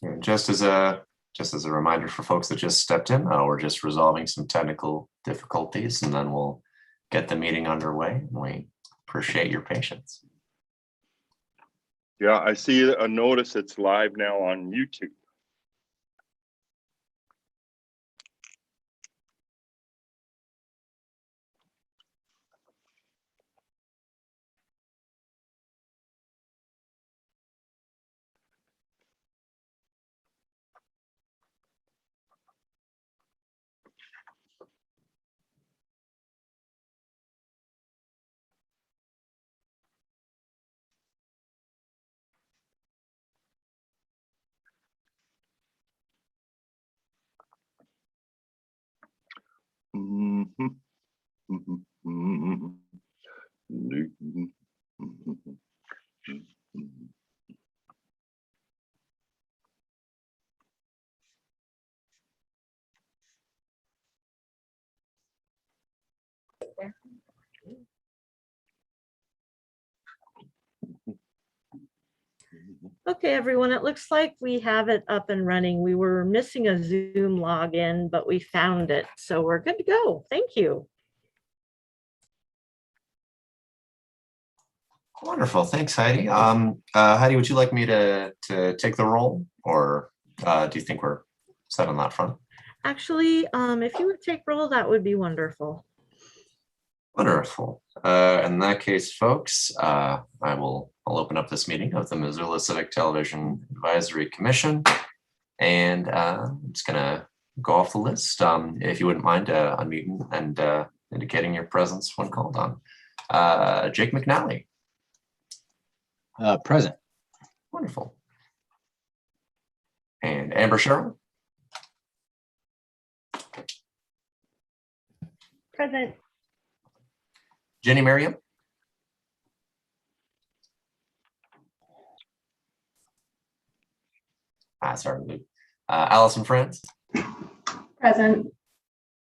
And just as a reminder for folks that just stepped in, we're just resolving some technical difficulties, and then we'll get the meeting underway. We appreciate your patience. Yeah, I see a notice it's live now on YouTube. Okay, everyone, it looks like we have it up and running. We were missing a Zoom login, but we found it. So we're good to go. Thank you. Wonderful. Thanks, Heidi. Heidi, would you like me to take the role, or do you think we're set on that front? Actually, if you would take roll, that would be wonderful. Wonderful. In that case, folks, I'll open up this meeting of the Missoula Civic Television Advisory Commission, and I'm just gonna go off the list. If you wouldn't mind unmuting and indicating your presence when called on. Jake McNally. Present. Wonderful. And Amber Sherrill. Present. Jenny Merriam. Sorry, Luke. Allison Friends. Present.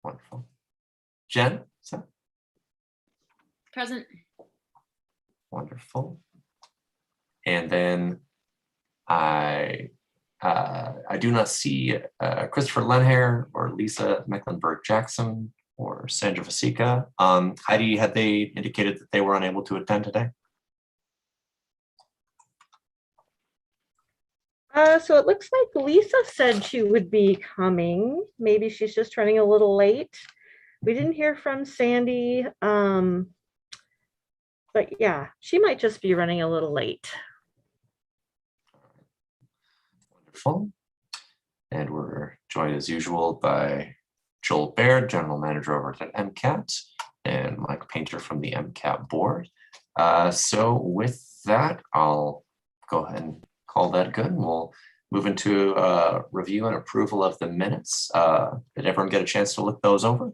Wonderful. Jen. Present. Wonderful. And then I do not see Christopher Lenhair or Lisa Mecklenburg-Jackson or Sandra Vasika. Heidi, had they indicated that they were unable to attend today? So it looks like Lisa said she would be coming. Maybe she's just running a little late. We didn't hear from Sandy. But yeah, she might just be running a little late. Wonderful. And we're joined as usual by Joel Baird, General Manager over at MCAT, and Mike Painter from the MCAT board. So with that, I'll go ahead and call that good. And we'll move into review and approval of the minutes. Did everyone get a chance to look those over?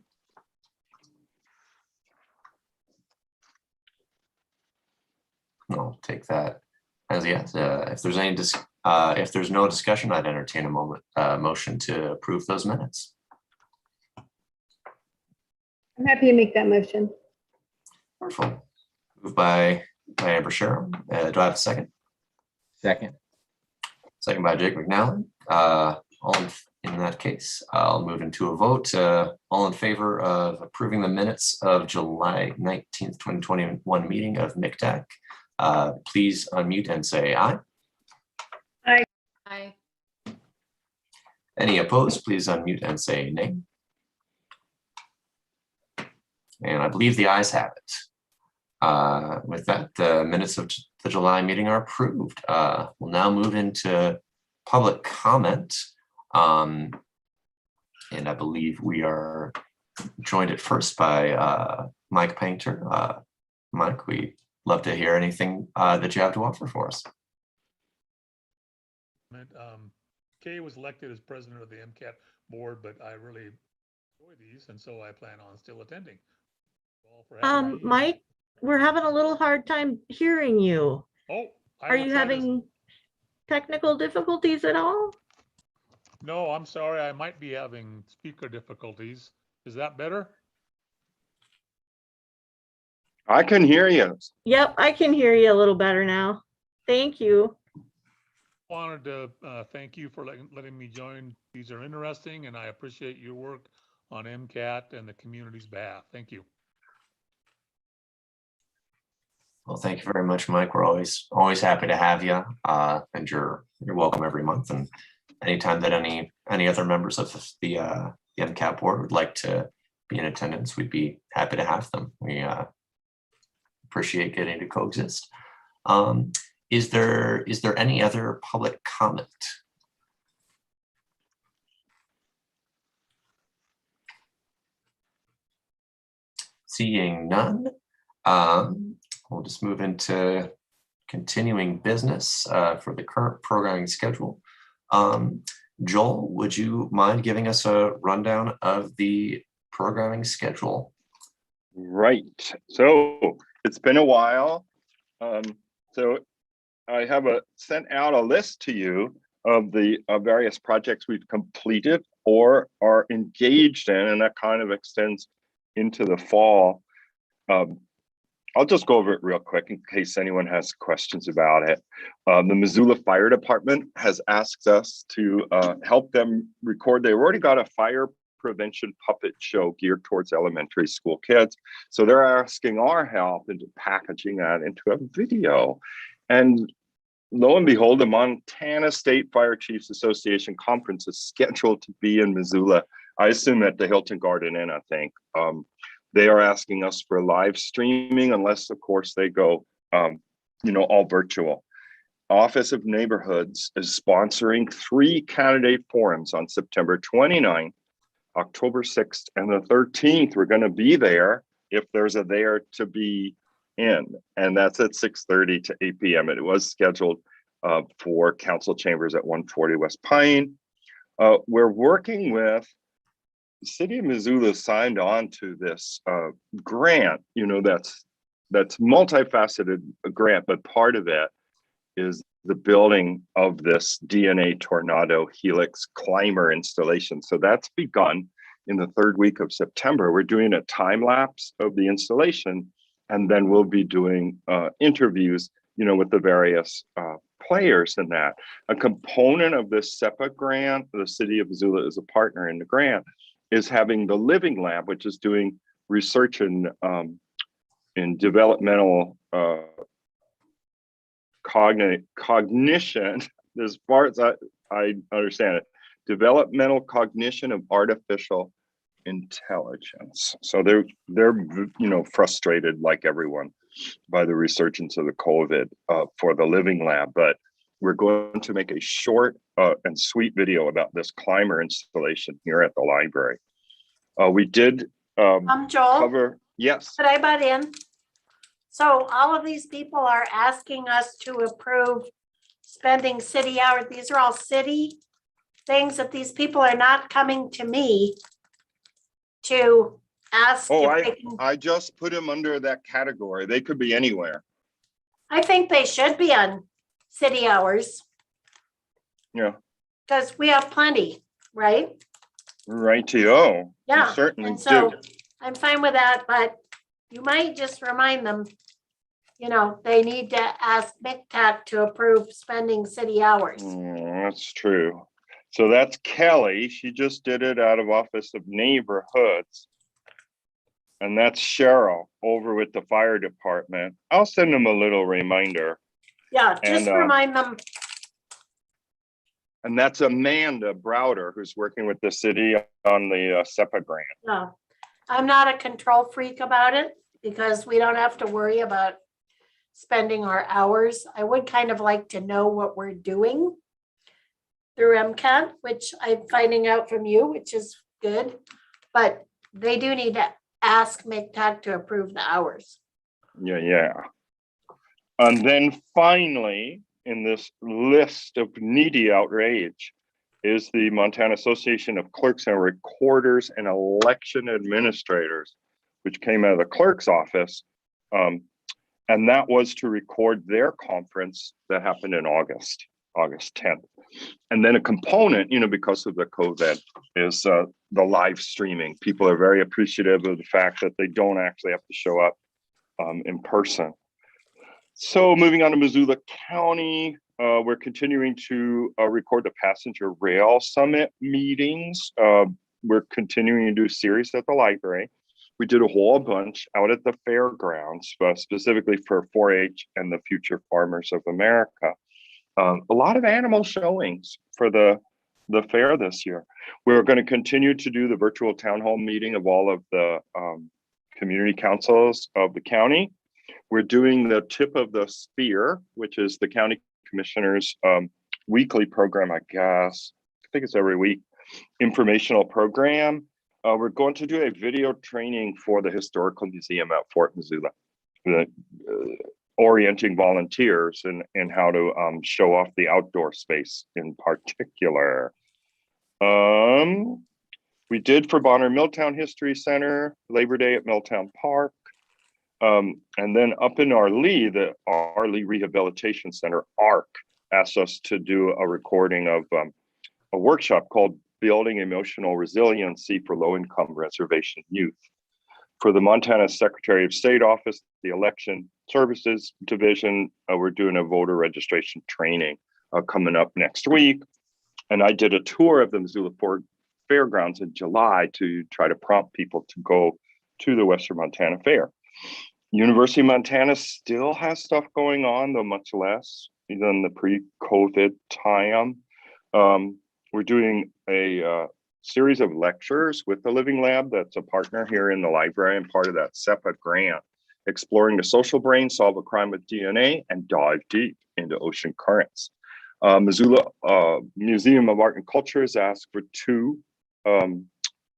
I'll take that as yes. If there's no discussion, I'd entertain a motion to approve those minutes. I'm happy to make that motion. Wonderful. Moved by Amber Sherrill. Do I have a second? Second. Second by Jake McNally. In that case, I'll move into a vote. All in favor of approving the minutes of July 19th, 2021 meeting of MCTAC, please unmute and say aye. Aye. Aye. Any opposed, please unmute and say nay. And I believe the ayes have it. With that, the minutes of the July meeting are approved. We'll now move into public comment. And I believe we are joined at first by Mike Painter. Mike, we'd love to hear anything that you have to offer for us. Kay was elected as president of the MCAT board, but I really enjoy these, and so I plan on still attending. Mike, we're having a little hard time hearing you. Oh, are you having technical difficulties at all? No, I'm sorry. I might be having speaker difficulties. Is that better? I can hear you. Yep, I can hear you a little better now. Thank you. Wanted to thank you for letting me join. These are interesting, and I appreciate your work on MCAT and the community's behalf. Thank you. Well, thank you very much, Mike. We're always happy to have you, and you're welcome every month. And anytime that any other members of the MCAT board would like to be in attendance, we'd be happy to have them. We appreciate getting to coexist. Is there any other public comment? Seeing none, we'll just move into continuing business for the current programming schedule. Joel, would you mind giving us a rundown of the programming schedule? Right. So it's been a while. So I have sent out a list to you of the various projects we've completed or are engaged in, and that kind of extends into the fall. I'll just go over it real quick in case anyone has questions about it. The Missoula Fire Department has asked us to help them record. They've already got a fire prevention puppet show geared towards elementary school kids. So they're asking our help into packaging that into a video. And lo and behold, the Montana State Fire Chiefs Association Conference is scheduled to be in Missoula. I assume at the Hilton Garden Inn, I think. They are asking us for live streaming, unless, of course, they go, all virtual. Office of Neighborhoods is sponsoring 3 candidate forums on September 29th, October 6th, and the 13th. We're going to be there if there's a there to be in, and that's at 6:30 to 8 p.m. It was scheduled for council chambers at 140 West Pine. We're working with the city of Missoula signed on to this grant, that's multifaceted grant, but part of it is the building of this DNA Tornado Helix climber installation. So that's begun in the 3rd week of September. We're doing a time lapse of the installation, and then we'll be doing interviews, with the various players in that. A component of this SEPA grant, the city of Missoula is a partner in the grant, is having the Living Lab, which is doing research in developmental cognition, as far as I understand it, developmental cognition of artificial intelligence. So they're frustrated, like everyone, by the resurgence of the COVID for the Living Lab, but we're going to make a short and sweet video about this climber installation here at the library. We did Joel, cover, yes. could I butt in? So all of these people are asking us to approve spending city hours. These are all city things that these people are not coming to me to ask Oh, if they can. I just put them under that category. They could be anywhere. I think they should be on city hours Yeah, because we have plenty, right? righty-o. Yeah, You certainly and so do. I'm fine with that, but you might just remind them, they need to ask MCTAC to approve spending city hours. That's true. So that's Kelly. She just did it out of Office of Neighborhoods. And that's Cheryl over with the fire department. I'll send them a little reminder. Yeah, just And, remind them. And that's Amanda Browder, who's working with the city on the SEPA grant. No, I'm not a control freak about it because we don't have to worry about spending our hours. I would kind of like to know what we're doing through MCAT, which I'm finding out from you, which is good, but they do need to ask MCTAC to approve the hours. Yeah. And then finally, in this list of needy outrage is the Montana Association of Clerks and Recorders and Election Administrators, which came out of the clerk's office. And that was to record their conference that happened in August 10th. And then a component, because of the COVID, is the live streaming. People are very appreciative of the fact that they don't actually have to show up in person. So moving on to Missoula County, we're continuing to record the Passenger Rail Summit meetings. We're continuing to do a series at the library. We did a whole bunch out at the fairgrounds, specifically for 4-H and the Future Farmers of America. A lot of animal showings for the fair this year. We're going to continue to do the virtual town hall meeting of all of the community councils of the county. We're doing the Tip of the Spear, which is the county commissioners' weekly program, I guess. I think it's every week, informational program. We're going to do a video training for the Historical Museum at Fort Missoula, orienting volunteers in how to show off the outdoor space in particular. We did for Bonner Milltown History Center, Labor Day at Milltown Park. And then up in our the Arlee Rehabilitation Center, ARC, asked us to do a recording of a workshop called Building Emotional Resiliency for Low-Income Reservation Youth. For the Montana Secretary of State Office, the Election Services Division, we're doing a voter registration training coming up next week. And I did a tour of the Missoula Fairgrounds in July to try to prompt people to go to the Western Montana Fair. University of Montana still has stuff going on, though much less than the pre-COVID time. We're doing a series of lectures with the Living Lab that's a partner here in the library and part of that SEPA grant, exploring the social brain, solve a crime with DNA, and dive deep into ocean currents. Missoula Museum of Art and Culture has asked for 2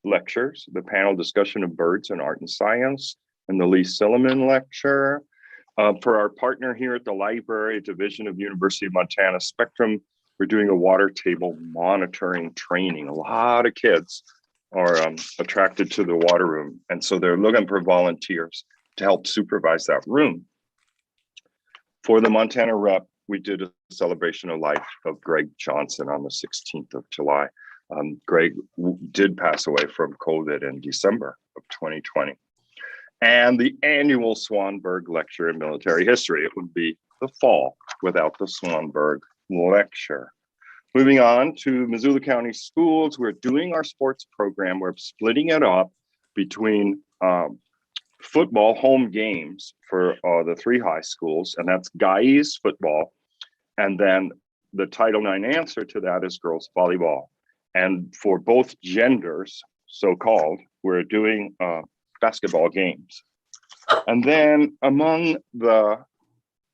lectures, the panel discussion of birds and art and science, and the Lee Silliman lecture. For our partner here at the library, Division of University of Montana Spectrum, we're doing a water table monitoring training. A lot of kids are attracted to the water room, and so they're looking for volunteers to help supervise that room. For the Montana Rep, we did a celebration of life of Greg Johnson on the 16th of July. Greg did pass away from COVID in December of 2020. And the annual Swanberg Lecture in Military History. It would be the fall without the Swanberg Lecture. Moving on to Missoula County Schools, we're doing our sports program. We're splitting it up between football home games for the 3 high schools, and that's guys football. And then the Title IX answer to that is girls volleyball. And for both genders, so-called, we're doing basketball games. And then among the,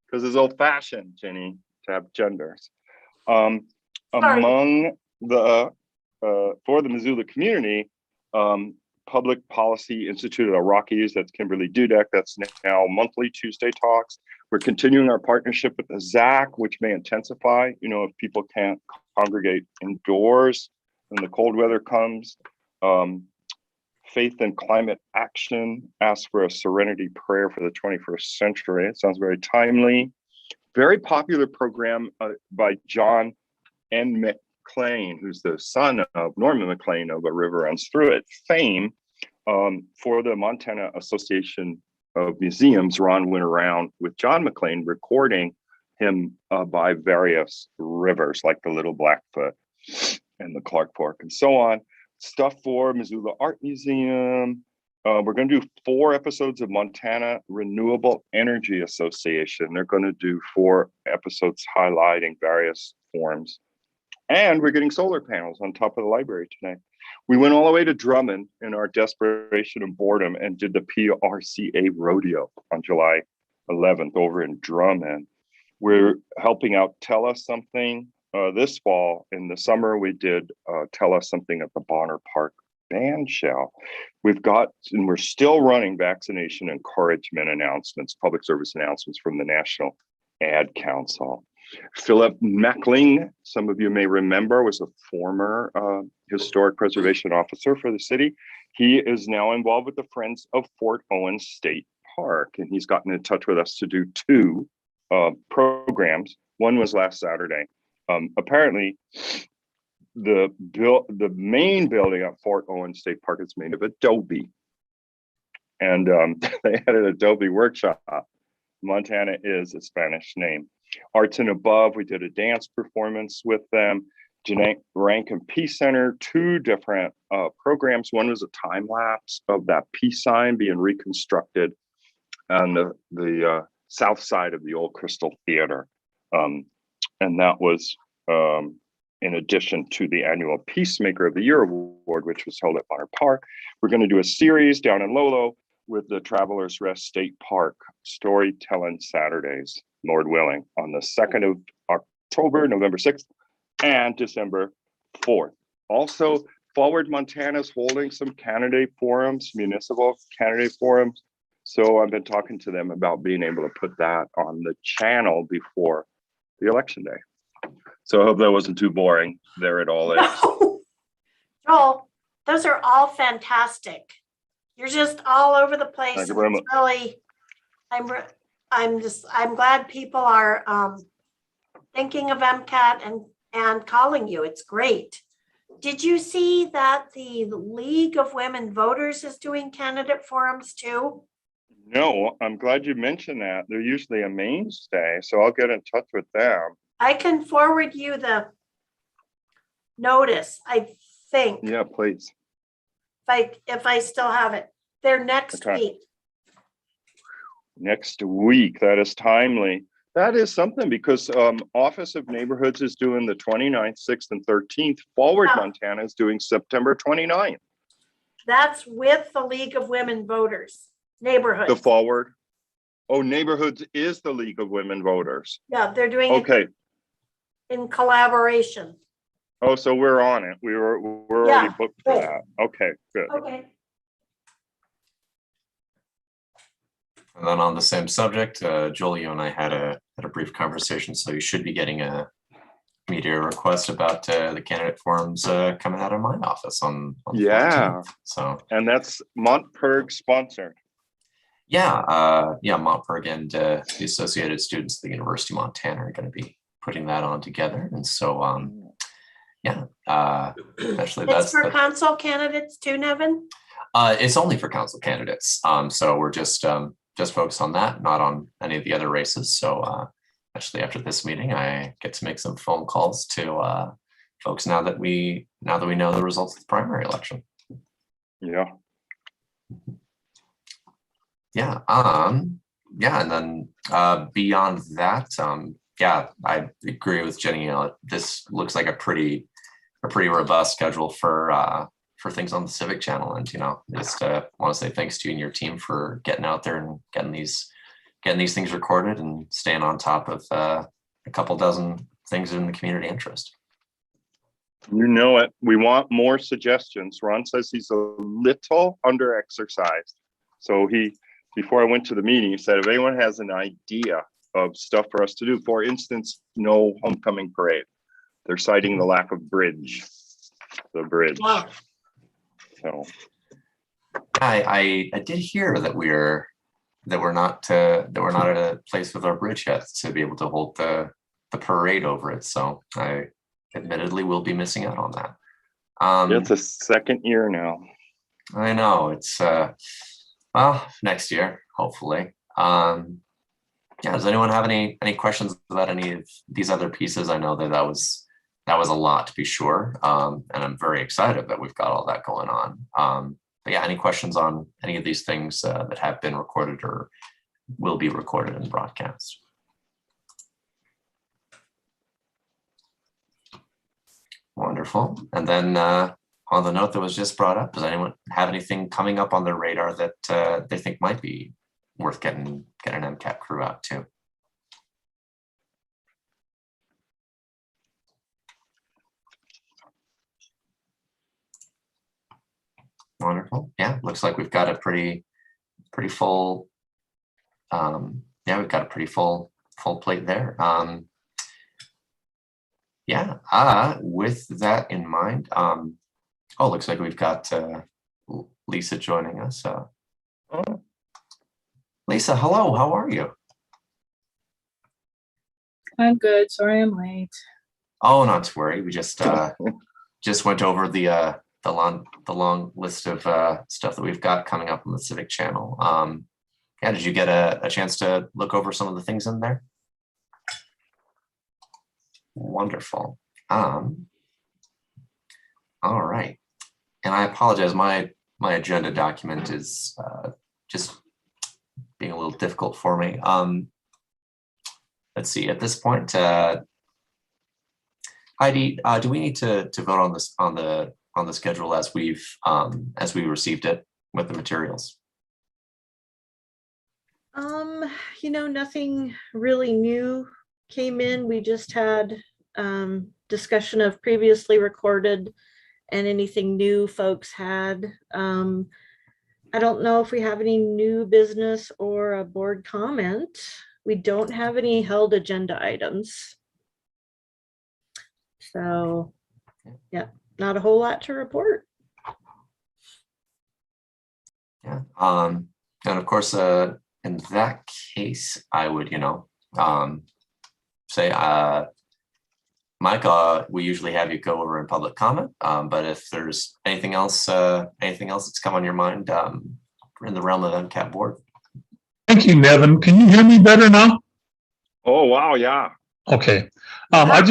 because it's old-fashioned, Jenny, to have genders, among the, for the Missoula community, Public Policy Institute of the Rockies, that's Kimberly Dudek, that's now monthly Tuesday talks. We're continuing our partnership with the ZAC, which may intensify, if people can't congregate indoors when the cold weather comes. Faith and Climate Action asks for a serenity prayer for the 21st century. It sounds very timely. Very popular program by John N. McClain, who's the son of Norman McClain of A River Runs Through It fame, for the Montana Association of Museums. Ron went around with John McClain recording him by various rivers like the Little Blackfoot and the Clark Fork and so on. Stuff for Missoula Art Museum. We're going to do 4 episodes of Montana Renewable Energy Association. They're going to do 4 episodes highlighting various forms. And we're getting solar panels on top of the library today. We went all the way to Drummond in our desperation and boredom and did the PRCA rodeo on July 11th over in Drummond. We're helping out Tell Us Something this fall. In the summer, we did Tell Us Something at the Bonner Park Band Shell. We've got, and we're still running vaccination encouragement announcements, public service announcements from the National Ad Council. Philip Meckling, some of you may remember, was a former historic preservation officer for the city. He is now involved with the Friends of Fort Owens State Park, and he's gotten in touch with us to do 2 programs. One was last Saturday. Apparently, the main building at Fort Owens State Park is made of adobe, and they had an adobe workshop. Montana is a Spanish name. Arts and Above, we did a dance performance with them. Jeanette Rankin Peace Center, 2 different programs. One was a time lapse of that peace sign being reconstructed on the south side of the old Crystal Theater. And that was in addition to the annual Peacemaker of the Year Award, which was held at Bonner Park. We're going to do a series down in Lolo with the Travelers Rest State Park, Storytelling Saturdays, Lord willing, on the 2nd of October, November 6th, and December 4th. Also, Forward Montana's holding some candidate forums, municipal candidate forums. So I've been talking to them about being able to put that on the channel before the election day. So I hope that wasn't too boring. There it all is. No. Joel, those are all fantastic. You're just all over the place. Thank you very much. It's really, I'm glad people are thinking of MCAT and calling you. It's great. Did you see that the League of Women Voters is doing candidate forums too? No, I'm glad you mentioned that. They're usually a mainstay, so I'll get in touch with them. I can forward you the notice, I think. Yeah, please. If I still have it. They're next Okay. week. Next week, that is timely. That is something because Office of Neighborhoods is doing the 29th, 6th, and 13th. Forward Yeah. Montana is doing September 29th. That's with the League of Women Voters, neighborhoods. The Forward. Oh, Neighborhoods is the League of Women Voters. Yeah, they're doing it Okay. in collaboration. Oh, so we're on it. We're already Yeah, booked for good. that. Okay, good. Okay. And then on the same subject, Joel, you and I had a brief conversation, so you should be getting a media request about the candidate forums coming out of my office on the Yeah. 14th. So And that's Montperg sponsored. yeah, Montperg and the Associated Students of the University of Montana are going to be putting that on together, and so actually It's for council candidates too, Nevin? it's only for council candidates. So we're just focused on that, not on any of the other races. So actually after this meeting, I get to make some phone calls to folks now that we know the results of the primary election. Yeah. Yeah. And then beyond that, I agree with Jenny. This looks like a pretty robust schedule for things on the Civic channel, and just want to say thanks to you and your team for getting out there and getting these things recorded and staying on top of a couple dozen things in the community interest. You know it. We want more suggestions. Ron says he's a little under exercised. So before I went to the meeting, he said, if anyone has an idea of stuff for us to do, for instance, no homecoming parade. They're citing the lack of the bridge. Wow. So I did hear that we're not at a place with our bridge yet to be able to hold the parade over it. So I admittedly will be missing out on that. it's a second year now. I know it's next year, hopefully. Does anyone have any questions about any of these other pieces? I know that was a lot, to be sure. And I'm very excited that we've got all that going on. But yeah, any questions on any of these things that have been recorded or will be recorded and broadcast? Wonderful. And then on the note that was just brought up, does anyone have anything coming up on their radar that they think might be worth getting an MCAT crew out to? Wonderful. Yeah, looks like we've got a pretty full. We've got a pretty full plate there. With that in mind, looks like we've got Lisa joining us. Lisa, hello. How are you? I'm good. Sorry I'm late. Oh, not to worry. We just went over the long list of stuff that we've got coming up on the Civic channel. Did you get a chance to look over some of the things in there? Wonderful. All right. And I apologize, my agenda document is just being a little difficult for me. Let's see, at this point, Heidi, do we need to vote on this on the schedule as we received it with the materials? Nothing really new came in. We just had discussion of previously recorded and anything new folks had. I don't know if we have any new business or a board comment. We don't have any held agenda items. So, yeah, not a whole lot to report. Yeah. And of course, in that case, I would, say, Mike, we usually have you go over in public comment, but if there's anything else that's come on your mind in the realm of MCAT board. Thank you, Nevin. Can you hear me better now? Oh, wow, yeah. Okay. I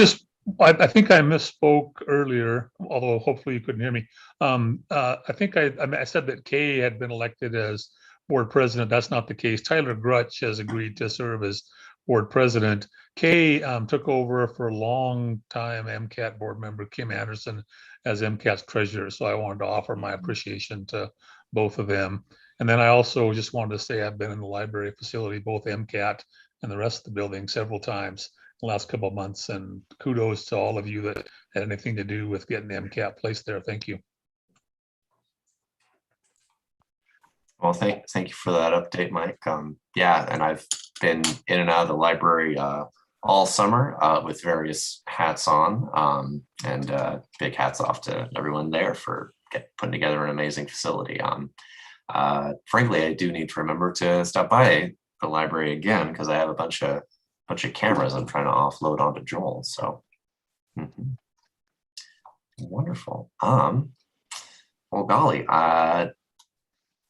think I misspoke earlier, although hopefully you couldn't hear me. I think I said that Kay had been elected as board president. That's not the case. Tyler Grutch has agreed to serve as board president. Kay took over for a long time MCAT board member Kim Anderson as MCAT's treasurer. So I wanted to offer my appreciation to both of them. And then I also just wanted to say I've been in the library facility, both MCAT and the rest of the building, several times the last couple of months, and kudos to all of you that had anything to do with getting the MCAT placed there. Thank you. Well, thank you for that update, Mike. Yeah, and I've been in and out of the library all summer with various hats on, and big hats off to everyone there for putting together an amazing facility. Frankly, I do need to remember to stop by the library again because I have a bunch of cameras I'm trying to offload onto Joel. So wonderful. Well, golly,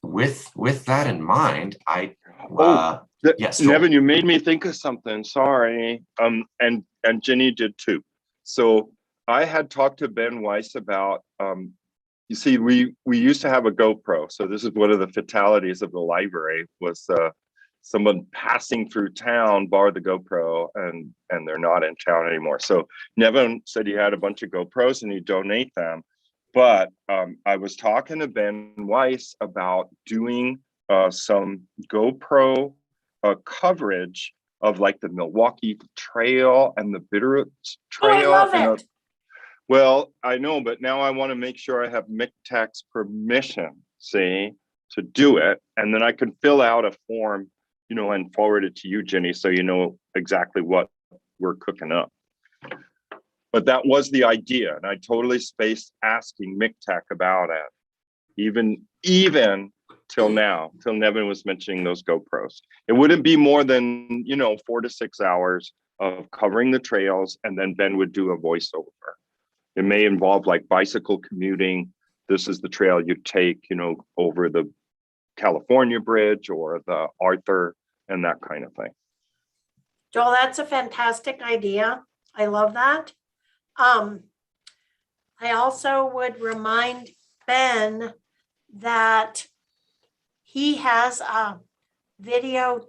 with that in mind, yes, Joel. Nevin, you made me think of something. Sorry. And Jenny did too. So I had talked to Ben Weiss about you see, we used to have a GoPro. So this is one of the fatalities of the library was someone passing through town borrowed the GoPro and they're not in town anymore. So Nevin said he had a bunch of GoPros and he'd donate them. But I was talking to Ben Weiss about doing some GoPro coverage of like the Milwaukee Trail and the Bitterroot Trail. Oh, I love it. Well, I know, but now I want to make sure I have MCTAC's permission, see, to do it. And then I can fill out a form, and forward it to you, Jenny, so you know exactly what we're cooking up. But that was the idea. And I totally spaced asking MCTAC about it, even till now, till Nevin was mentioning those GoPros. It wouldn't be more than, 4 to 6 hours of covering the trails, and then Ben would do a voiceover. It may involve like bicycle commuting. This is the trail you take, over the California Bridge or the Arthur and that kind of thing. Joel, that's a fantastic idea. I love that. I also would remind Ben that he has a video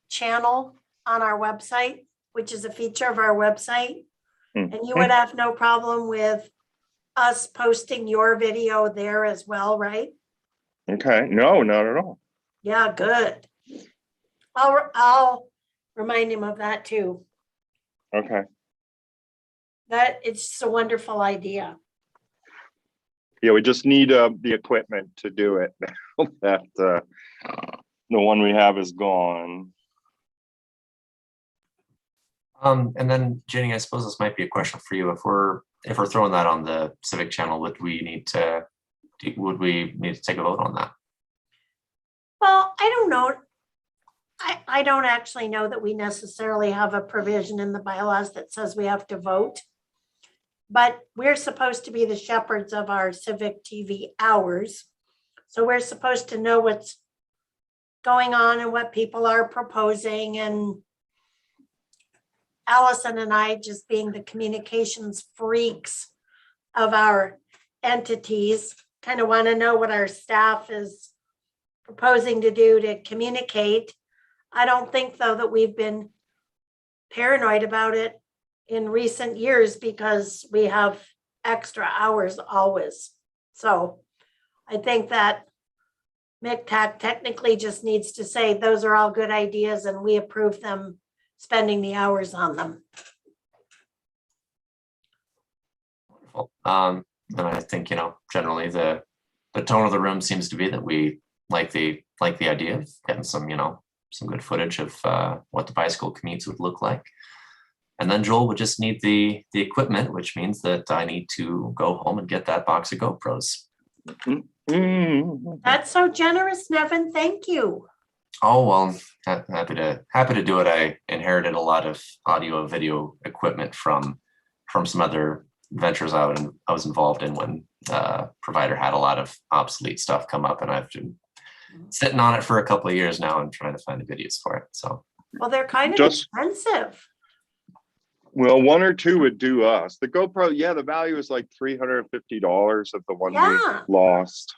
channel on our website, which is a feature of our website. And you would have no problem with us posting your video there as well, right? Okay, no, not at all. Yeah, good. I'll remind him of that too. Okay. That it's just a wonderful idea. Yeah, we just need the equipment to do it. That the one we have is gone. And then Jenny, I suppose this might be a question for you. If we're throwing that on the Civic channel, would we need to take a vote on that? Well, I don't know. I don't actually know that we necessarily have a provision in the bylaws that says we have to vote. But we're supposed to be the shepherds of our Civic TV hours. So we're supposed to know what's going on and what people are proposing. And Allison and I, just being the communications freaks of our entities, kind of want to know what our staff is proposing to do to communicate. I don't think, though, that we've been paranoid about it in recent years because we have extra hours always. So I think that MCTAC technically just needs to say those are all good ideas and we approve them spending the hours on them. Wonderful. And I think, generally the tone of the room seems to be that we like the idea of getting some, some good footage of what the bicycle commutes would look like. And then Joel would just need the equipment, which means that I need to go home and get that box of GoPros. That's so generous, Nevin. Thank you. Oh, well, happy to do it. I inherited a lot of audio video equipment from some other ventures I was involved in when provider had a lot of obsolete stuff come up, and I've been sitting on it for a couple of years now and trying to find the videos for it. So, Well, they're kind of expensive. Well, one or two would do us. The GoPro, yeah, the value is like $350 of the one Yeah. we lost.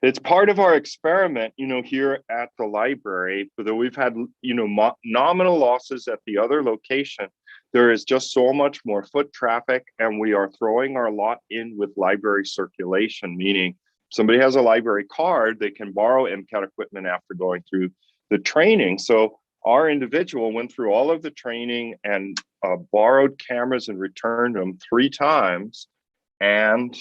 It's part of our experiment, here at the library, though we've had, nominal losses at the other location. There is just so much more foot traffic, and we are throwing our lot in with library circulation, meaning somebody has a library card, they can borrow MCAT equipment after going through the training. So our individual went through all of the training and borrowed cameras and returned them 3 times. And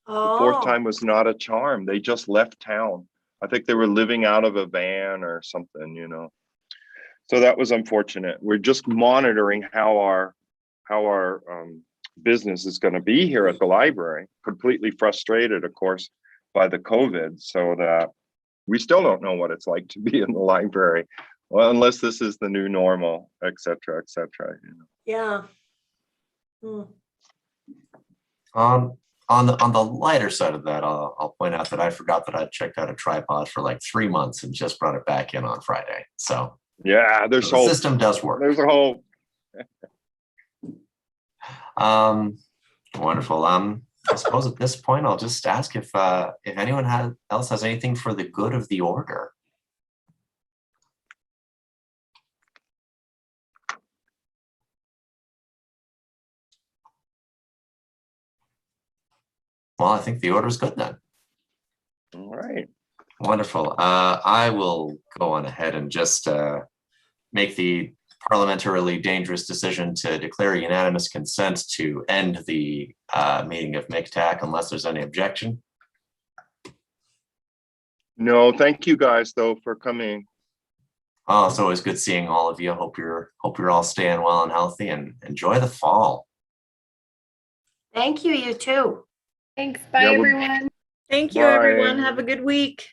the 4th time was not a charm. They just left town. I think they were living out of a van or something, So that was unfortunate. We're just monitoring how our business is going to be here at the library. Completely frustrated, of course, by the COVID, so that we still don't know what it's like to be in the library. Well, unless this is the new normal, et cetera, et cetera. Yeah. on the lighter side of that, I'll point out that I forgot that I checked out a tripod for like 3 months and just brought it back in on Friday. So Yeah, the system does work. There's a whole. Wonderful. I suppose at this point I'll just ask if anyone else has anything for the good of the order. Well, I think the order is good then. All right. Wonderful. I will go on ahead and just make the parliamentarily dangerous decision to declare unanimous consent to end the meeting of MCTAC unless there's any objection. No, thank you guys though for coming. Oh, it's always good seeing all of you. Hope you're all staying well and healthy, and enjoy the fall. Thank you, you too. Thanks. Bye, Yeah, everyone. Thank you, Bye. everyone. Have a good week.